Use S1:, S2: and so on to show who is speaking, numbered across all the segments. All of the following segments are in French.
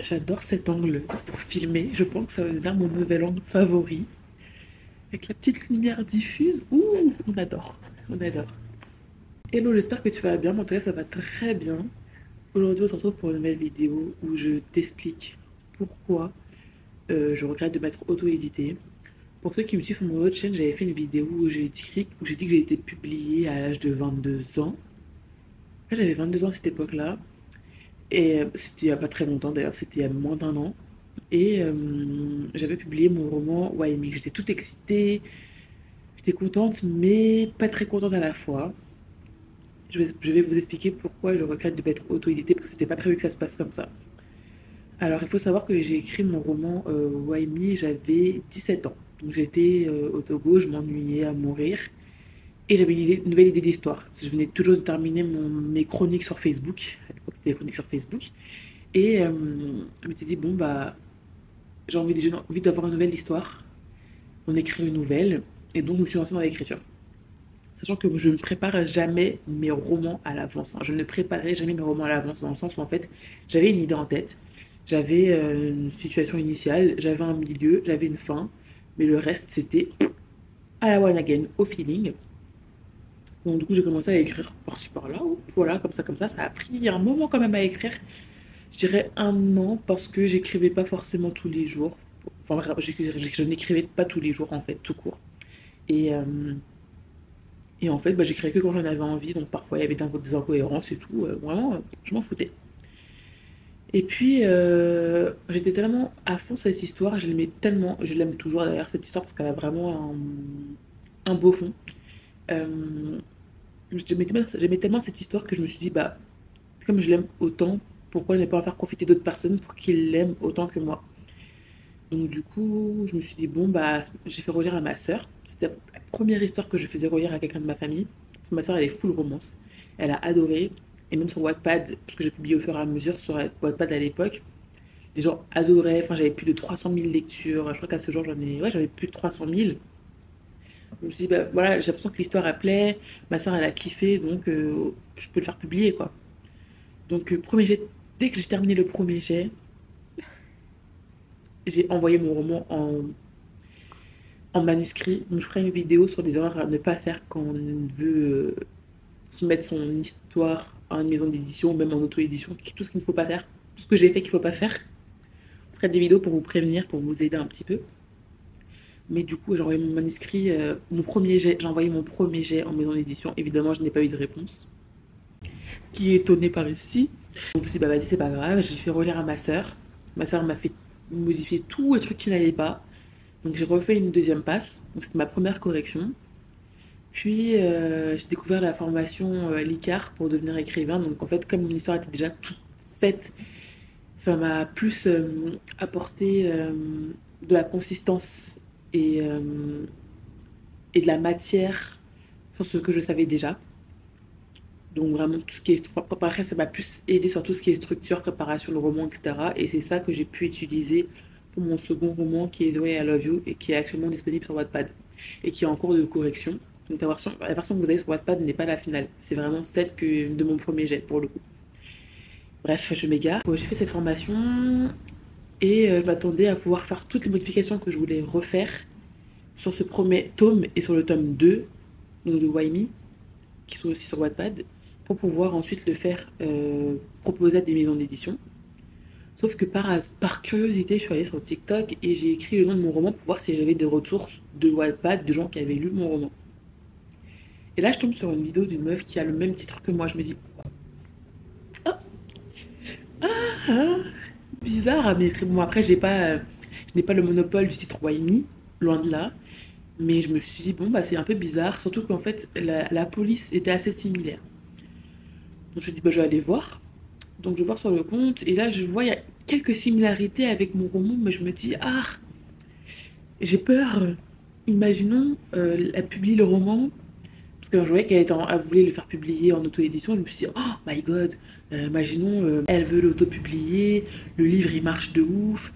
S1: J'adore cet angle pour filmer. Je pense que ça va devenir mon nouvel angle favori. Avec la petite lumière diffuse. Ouh, on adore. On adore. Hello, j'espère que tu vas bien. Moi, en tout cas, ça va très bien. Aujourd'hui, on se retrouve pour une nouvelle vidéo où je t'explique pourquoi je regrette de m'être auto-édité. Pour ceux qui me suivent sur mon autre chaîne, j'avais fait une vidéo où j'ai dit que j'ai été publiée à l'âge de 22 ans. Là, j'avais 22 ans à cette époque-là. Et c'était il n'y a pas très longtemps d'ailleurs, c'était il y a moins d'un an. Et j'avais publié mon roman Why Me. J'étais toute excitée, j'étais contente, mais pas très contente à la fois. Je vais vous expliquer pourquoi je regrette de m'être auto-édité, parce que c'était pas prévu que ça se passe comme ça. Alors, il faut savoir que j'ai écrit mon roman Why Me, j'avais 17 ans. Donc, j'étais au Togo, je m'ennuyais à mourir. Et j'avais une nouvelle idée d'histoire. Je venais toujours de terminer mes chroniques sur Facebook. À l'époque, c'était les chroniques sur Facebook. Et je m'étais dit, bon, bah, j'ai envie d'avoir une nouvelle histoire. On écrit une nouvelle. Et donc, je me suis lancée dans l'écriture. Sachant que je ne prépare jamais mes romans à l'avance, hein. Je ne préparais jamais mes romans à l'avance, dans le sens où, en fait, j'avais une idée en tête. J'avais une situation initiale, j'avais un milieu, j'avais une fin. Mais le reste, c'était à la one again, au feeling. Donc, du coup, j'ai commencé à écrire par-ci par-là. Voilà, comme ça. Ça a pris un moment quand même à écrire. Je dirais un an parce que j'écrivais pas forcément tous les jours. Enfin, je n'écrivais pas tous les jours en fait, tout court. Et, euh, et en fait, bah, j'écrivais que quand j'en avais envie. Donc parfois il y avait des incohérences et tout. Vraiment, je m'en foutais. Et puis j'étais tellement à fond sur cette histoire. Je l'aimais tellement. Je l'aime toujours d'ailleurs cette histoire parce qu'elle a vraiment un beau fond. Euh, j'aimais tellement cette histoire que je me suis dit, bah, comme je l'aime autant, pourquoi ne pas en faire profiter d'autres personnes pour qu'ils l'aiment autant que moi. Donc du coup, je me suis dit, bon, bah, j'ai fait relire à ma sœur. C'était la première histoire que je faisais relire à quelqu'un de ma famille. Ma sœur, elle est full romance. Elle a adoré. Et même sur Wattpad, parce que j'ai publié au fur et à mesure sur Wattpad à l'époque, les gens adoraient. Enfin, j'avais plus de 300 000 lectures. Je crois qu'à ce jour, ouais, j'avais plus de 300 000. Je me suis dit, bah voilà, j'ai l'impression que l'histoire, elle plaît. Ma sœur, elle a kiffé, donc je peux le faire publier, quoi. Donc, premier jet, dès que j'ai terminé le premier jet, j'ai envoyé mon roman en manuscrit. Donc, je ferai une vidéo sur les erreurs à ne pas faire quand on veut soumettre son histoire à une maison d'édition, même en auto-édition, tout ce qu'il ne faut pas faire, tout ce que j'ai fait qu'il ne faut pas faire. Je ferai des vidéos pour vous prévenir, pour vous aider un petit peu. Mais du coup, j'ai envoyé mon manuscrit, mon premier jet, j'ai envoyé mon premier jet en maison d'édition. Évidemment, je n'ai pas eu de réponse. Qui est étonné par ici. Donc je me suis dit, bah vas-y, c'est pas grave. J'ai fait relire à ma sœur. Ma sœur m'a fait modifier tous les trucs qui n'allaient pas. Donc j'ai refait une deuxième passe. Donc c'était ma première correction. Puis j'ai découvert la formation LICAR pour devenir écrivain. Donc en fait, comme mon histoire était déjà toute faite, ça m'a plus apporté de la consistance et, euh, et de la matière sur ce que je savais déjà. Donc vraiment tout ce qui est après ça m'a plus aidé sur tout ce qui est structure, préparation de roman, etc. Et c'est ça que j'ai pu utiliser pour mon second roman qui est The Way I Love You et qui est actuellement disponible sur Wattpad et qui est en cours de correction. Donc la version que vous avez sur Wattpad n'est pas la finale. C'est vraiment celle de mon premier jet pour le coup. Bref, je m'égare. J'ai fait cette formation et je m'attendais à pouvoir faire toutes les modifications que je voulais refaire sur ce premier tome et sur le tome 2, donc de Why Me, qui sont aussi sur Wattpad, pour pouvoir ensuite le faire proposer à des maisons d'édition. Sauf que par curiosité, je suis allée sur TikTok et j'ai écrit le nom de mon roman pour voir si j'avais des retours de Wattpad de gens qui avaient lu mon roman. Et là, je tombe sur une vidéo d'une meuf qui a le même titre que moi. Je me dis, ah, ah, bizarre, mais bon, après, je n'ai pas le monopole du titre Why Me, loin de là. Mais je me suis dit, bon, bah, c'est un peu bizarre, surtout qu'en fait, la police était assez similaire. Donc, je me dis, bah, je vais aller voir. Donc, je vais voir sur le compte, et là, je vois, il y a quelques similarités avec mon roman, mais je me dis, ah, j'ai peur. Imaginons, elle publie le roman, parce que je voyais elle voulait le faire publier en auto-édition. Je me suis dit, oh my god, imaginons, elle veut l'auto-publier, le livre il marche de ouf.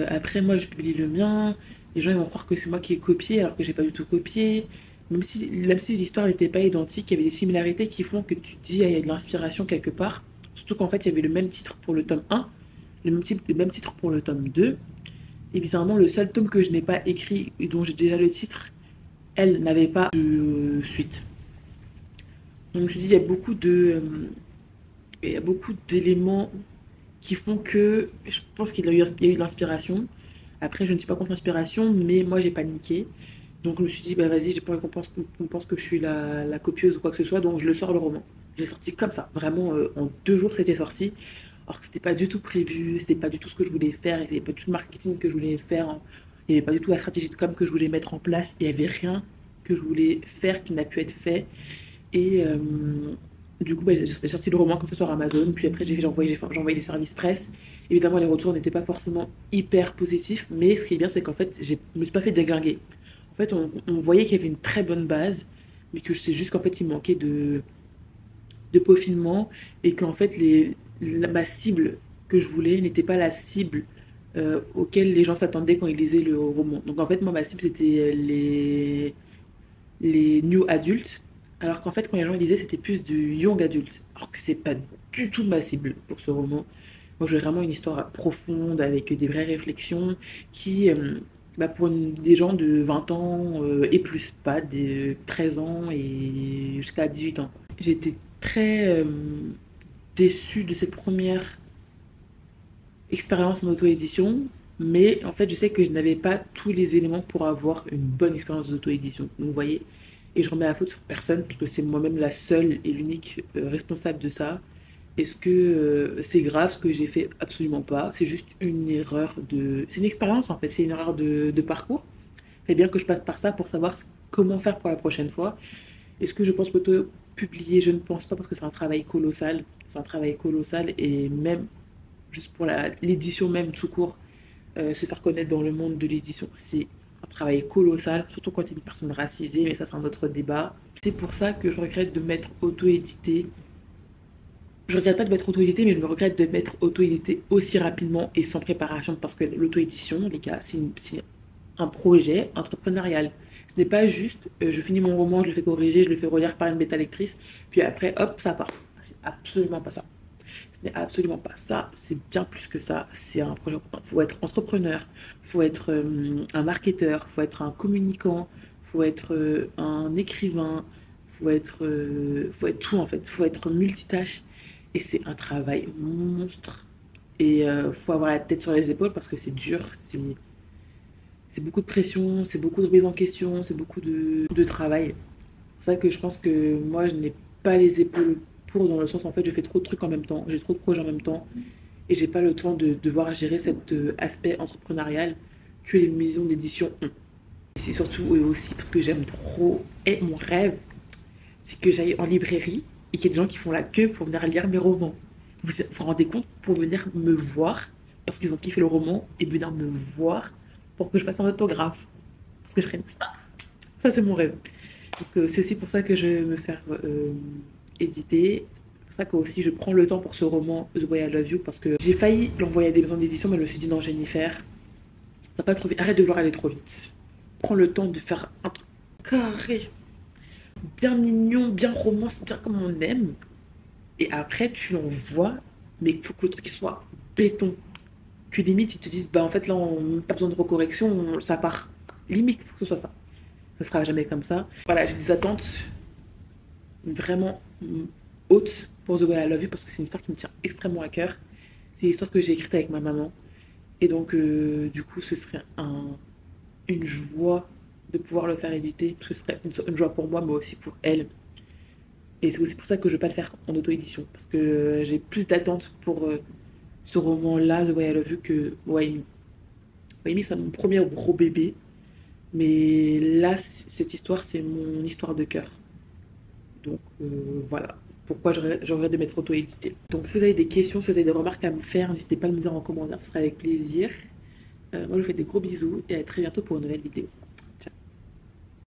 S1: Après, moi je publie le mien, les gens ils vont croire que c'est moi qui ai copié alors que j'ai pas du tout copié. Même si l'histoire n'était pas identique, il y avait des similarités qui font que tu te dis, ah, il y a de l'inspiration quelque part. Surtout qu'en fait, il y avait le même titre pour le tome 1, le même titre pour le tome 2. Et bizarrement, le seul tome que je n'ai pas écrit et dont j'ai déjà le titre, elle n'avait pas de suite. Donc je dis, il y a beaucoup d'éléments qui font que je pense il y a eu de l'inspiration. Après, je ne suis pas contre l'inspiration, mais moi j'ai paniqué. Donc je me suis dit, bah vas-y, j'ai pas envie qu'on pense que je suis la copieuse ou quoi que ce soit, donc je le sors le roman. Je l'ai sorti comme ça, vraiment en 2 jours c'était sorti. Alors que c'était pas du tout prévu, c'était pas du tout ce que je voulais faire, il n'y avait pas du tout le marketing que je voulais faire, hein. Il n'y avait pas du tout la stratégie de com que je voulais mettre en place, il n'y avait rien que je voulais faire qui n'a pu être fait. Et du coup, bah, j'ai sorti le roman comme ça sur Amazon. Puis après, j'ai envoyé des services presse. Évidemment, les retours n'étaient pas forcément hyper positifs. Mais ce qui est bien, c'est qu'en fait, je me suis pas fait déglinguer. En fait, on voyait qu'il y avait une très bonne base. Mais que c'est juste qu'en fait, il manquait de peaufinement. Et qu'en fait, ma cible que je voulais n'était pas la cible auquel les gens s'attendaient quand ils lisaient le roman. Donc en fait, moi, ma cible, c'était les new adultes, alors qu'en fait, quand les gens lisaient, c'était plus du young adulte, alors que c'est pas du tout ma cible pour ce roman. Moi, j'ai vraiment une histoire profonde avec des vraies réflexions qui, pour des gens de 20 ans et plus, pas de 13 ans et jusqu'à 18 ans. J'ai été très déçue de cette première expérience en auto-édition, mais en fait, je sais que je n'avais pas tous les éléments pour avoir une bonne expérience d'auto-édition. Donc, vous voyez, et je remets la faute sur personne, puisque c'est moi-même la seule et l'unique responsable de ça. Est-ce que c'est grave ce que j'ai fait? Absolument pas. C'est juste une erreur de. C'est une expérience en fait, c'est une erreur de parcours. C'est bien que je passe par ça pour savoir comment faire pour la prochaine fois. Est-ce que je pense plutôt publier? Je ne pense pas parce que c'est un travail colossal. C'est un travail colossal et même juste pour l'édition même tout court, se faire connaître dans le monde de l'édition, c'est un travail colossal, surtout quand tu es une personne racisée, mais ça c'est un autre débat. C'est pour ça que je regrette de m'être auto-édité. Je regrette pas de m'être auto-édité, mais je me regrette de m'être auto-édité aussi rapidement et sans préparation, parce que l'auto-édition, les gars, c'est un projet entrepreneurial. Ce n'est pas juste, je finis mon roman, je le fais corriger, je le fais relire par une bêta lectrice, puis après, hop, ça part. C'est absolument pas ça. Ce n'est absolument pas ça, c'est bien plus que ça. C'est un projet. Il faut être entrepreneur, il faut être un marketeur, il faut être un communicant, il faut être un écrivain, faut être tout en fait. Il faut être multitâche. Et c'est un travail monstre. Et il faut avoir la tête sur les épaules parce que c'est dur, c'est beaucoup de pression, c'est beaucoup de mise en question, c'est beaucoup de travail. C'est vrai que je pense que moi, je n'ai pas les épaules pour, dans le sens en fait, je fais trop de trucs en même temps, j'ai trop de projets en même temps, et j'ai pas le temps de devoir gérer cet aspect entrepreneurial que les maisons d'édition ont. Et c'est surtout eux aussi, parce que j'aime trop, et mon rêve, c'est que j'aille en librairie et qu'il y ait des gens qui font la queue pour venir lire mes romans. Vous vous rendez compte, pour venir me voir, parce qu'ils ont kiffé le roman, et venir me voir pour que je fasse un autographe. Parce que je serais... Ça, c'est mon rêve. Donc, c'est aussi pour ça que je vais me faire éditer. C'est pour ça que aussi je prends le temps pour ce roman The Way I Love You, parce que j'ai failli l'envoyer à des maisons d'édition, mais je me suis dit non, Jennifer, ça va pas trop vite. Arrête de vouloir aller trop vite. Prends le temps de faire un truc carré, bien mignon, bien romance, bien comme on aime. Et après, tu l'envoies, mais il faut que le truc soit béton. Que limite, ils te disent, bah en fait là, on n'a pas besoin de recorrection, ça part. Limite, il faut que ce soit ça. Ça sera jamais comme ça. Voilà, j'ai des attentes vraiment hautes pour The Way I Love You parce que c'est une histoire qui me tient extrêmement à cœur. C'est une histoire que j'ai écrite avec ma maman. Et donc, du coup, ce serait une joie de pouvoir le faire éditer. Ce serait une joie pour moi, mais aussi pour elle. Et c'est aussi pour ça que je ne vais pas le faire en auto-édition. Parce que j'ai plus d'attentes pour ce roman-là, The Way I Love You, que Waimi. Waimi, c'est mon premier gros bébé. Mais là, cette histoire, c'est mon histoire de cœur. Donc voilà pourquoi j'aurais de m'être auto-édité. Donc si vous avez des questions, si vous avez des remarques à me faire, n'hésitez pas à me dire en commentaire, ce sera avec plaisir. Moi je vous fais des gros bisous et à très bientôt pour une nouvelle vidéo.